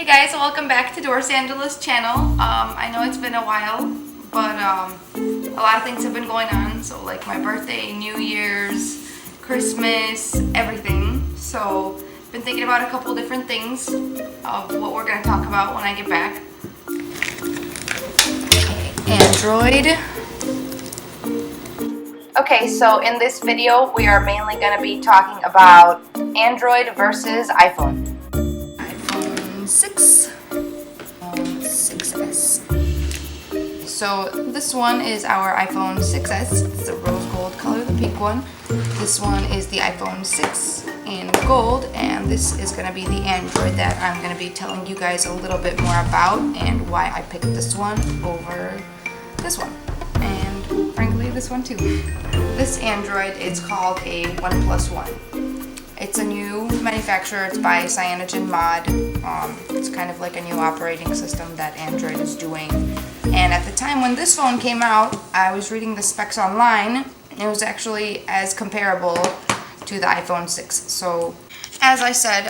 Hey guys, welcome back to Doris Angela's channel. I know it's been a while, but a lot of things have been going on. So like my birthday, New Year's, Christmas, everything. So been thinking about a couple different things of what we're gonna talk about when I get back. Android. Okay, so in this video we are mainly gonna be talking about Android versus iPhone. iPhone 6, iPhone 6S. So this one is our iPhone 6S. It's the rose gold color, the pink one. This one is the iPhone 6 in gold, and this is going to be the Android that I'm going to be telling you guys a little bit more about and why I picked this one over this one. And frankly, this one too. This Android is called a OnePlus One. It's a new manufacturer. It's by CyanogenMod. It's kind of like a new operating system that Android is doing. And at the time when this phone came out, I was reading the specs online. It was actually as comparable to the iPhone 6. So, as I said,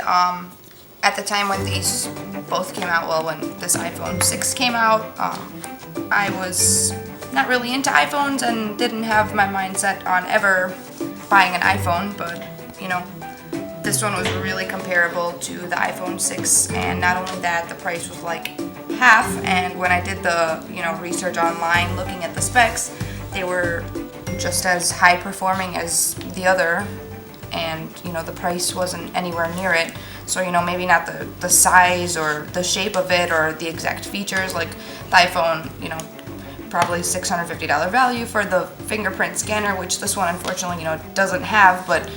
at the time when these both came out, well, when this iPhone 6 came out, I was not really into iPhones and didn't have my mindset on ever buying an iPhone, but, you know, this one was really comparable to the iPhone 6, and not only that, the price was like half, and when I did the, research online looking at the specs, they were just as high performing as the other, and, the price wasn't anywhere near it. So, maybe not the size or the shape of it or the exact features, like the iPhone, probably $650 value for the fingerprint scanner, which this one unfortunately, doesn't have, but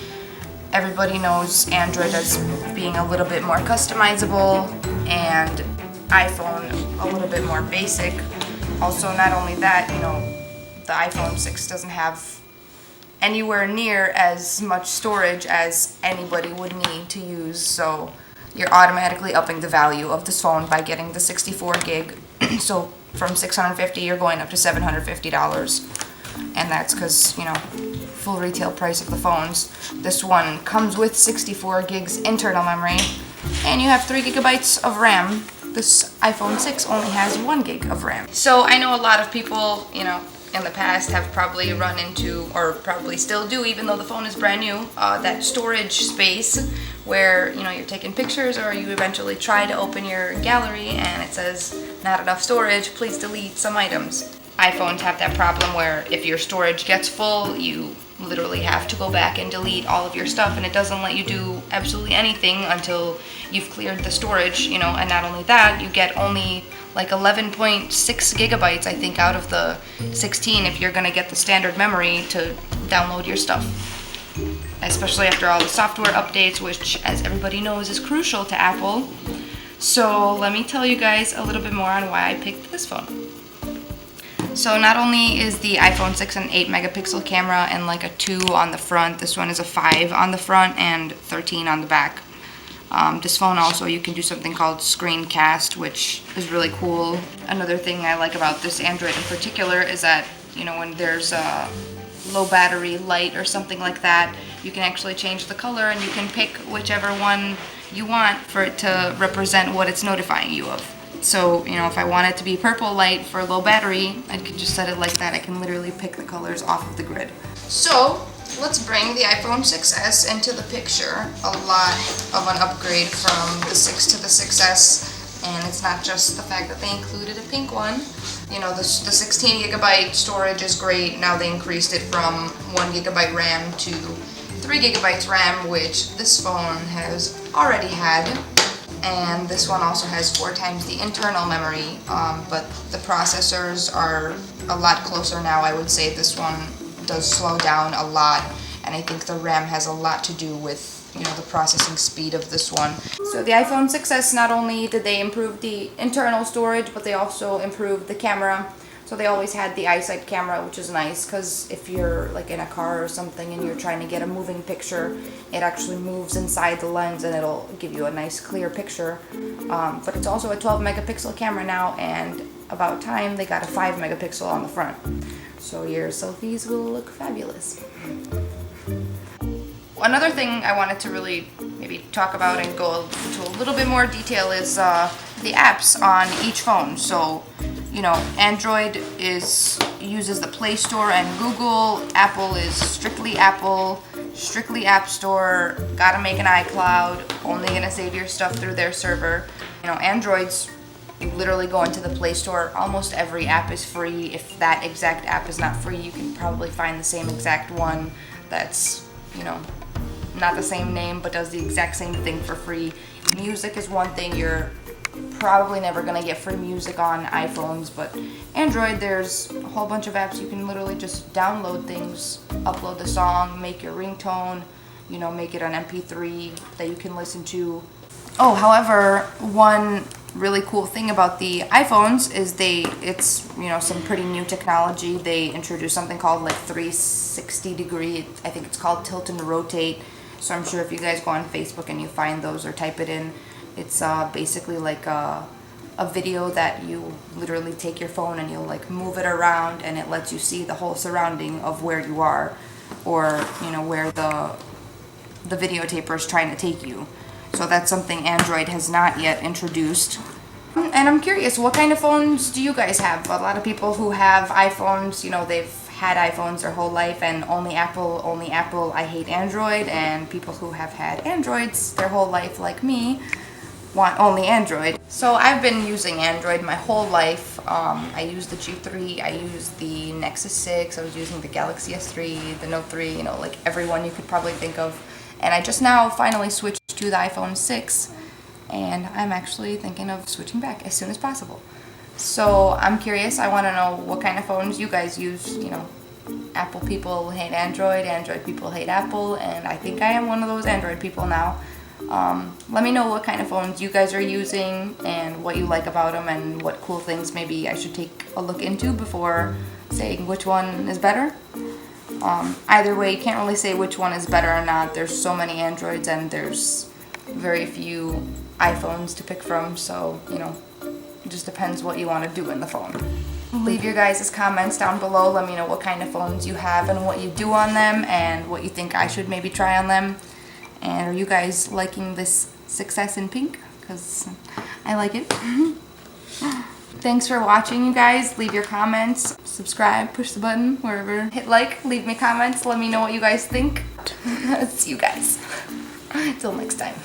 everybody knows Android as being a little bit more customizable and iPhone a little bit more basic. Also, not only that, the iPhone 6 doesn't have anywhere near as much storage as anybody would need to use, so you're automatically upping the value of this phone by getting the 64 gig. So from $650 you're going up to $750, and that's because, full retail price of the phones. This one comes with 64 gigs internal memory, and you have 3 gigabytes of RAM. This iPhone 6 only has 1 gig of RAM. So I know a lot of people, in the past have probably run into, or probably still do, even though the phone is brand new, that storage space where, you're taking pictures or you eventually try to open your gallery and it says not enough storage, please delete some items. iPhones have that problem where if your storage gets full, you literally have to go back and delete all of your stuff, and it doesn't let you do absolutely anything until you've cleared the storage, and not only that, you get only like 11.6 gigabytes, I think, out of the 16 if you're gonna get the standard memory to download your stuff. Especially after all the software updates, which, as everybody knows, is crucial to Apple. So let me tell you guys a little bit more on why I picked this phone. So not only is the iPhone 6 an 8 megapixel camera and like a 2 on the front, this one is a 5 on the front and 13 on the back. This phone also, you can do something called screencast, which is really cool. Another thing I like about this Android in particular is that, when there's a low battery light or something like that, you can actually change the color and you can pick whichever one you want for it to represent what it's notifying you of. So, if I want it to be purple light for low battery, I can just set it like that. I can literally pick the colors off of the grid. So, let's bring the iPhone 6S into the picture. A lot of an upgrade from the 6 to the 6S, and it's not just the fact that they included a pink one. The 16 gigabyte storage is great. Now they increased it from 1 gigabyte RAM to 3 gigabytes RAM, which this phone has already had. And this one also has 4 times the internal memory, but the processors are a lot closer now. I would say this one does slow down a lot, and I think the RAM has a lot to do with, the processing speed of this one. So the iPhone 6S, not only did they improve the internal storage, but they also improved the camera. So they always had the iSight camera, which is nice, because if you're like in a car or something and you're trying to get a moving picture, it actually moves inside the lens and it'll give you a nice clear picture. But it's also a 12 megapixel camera now, and about time they got a 5 megapixel on the front. So your selfies will look fabulous. Another thing I wanted to really maybe talk about and go into a little bit more detail is the apps on each phone. So, you know, Android uses the Play Store and Google. Apple is strictly Apple, strictly App Store. Gotta make an iCloud. Only gonna save your stuff through their server. You know, Android's, you literally go into the Play Store. Almost every app is free. If that exact app is not free, you can probably find the same exact one that's, you know, not the same name but does the exact same thing for free. Music is one thing. You're probably never gonna get free music on iPhones, but Android, there's a whole bunch of apps. You can literally just download things, upload the song, make your ringtone, you know, make it an MP3 that you can listen to. Oh, however, one really cool thing about the iPhones is it's, you know, some pretty new technology. They introduced something called like 360 degree, I think it's called tilt and rotate. So I'm sure if you guys go on Facebook and you find those or type it in, it's basically like a video that you literally take your phone and you'll like move it around, and it lets you see the whole surrounding of where you are, or, you know, where the videotaper is trying to take you. So that's something Android has not yet introduced. And I'm curious, what kind of phones do you guys have? A lot of people who have iPhones, you know, they've had iPhones their whole life and only Apple, I hate Android. And people who have had Androids their whole life, like me, want only Android. So I've been using Android my whole life. I used the G3, I used the Nexus 6, I was using the Galaxy S3, the Note 3, you know, like everyone you could probably think of. And I just now finally switched to the iPhone 6, and I'm actually thinking of switching back as soon as possible. So I'm curious, I want to know what kind of phones you guys use. You know, Apple people hate Android, Android people hate Apple, and I think I am one of those Android people now. Let me know what kind of phones you guys are using and what you like about them and what cool things maybe I should take a look into before saying which one is better. Either way, you can't really say which one is better or not. There's so many Androids and there's very few iPhones to pick from, so, you know, it just depends what you want to do in the phone. Leave your guys' comments down below. Let me know what kind of phones you have and what you do on them and what you think I should maybe try on them. And are you guys liking this 6S in pink? Because I like it. Thanks for watching, you guys. Leave your comments, subscribe, push the button wherever. Hit like, leave me comments, let me know what you guys think. See you guys. Till next time.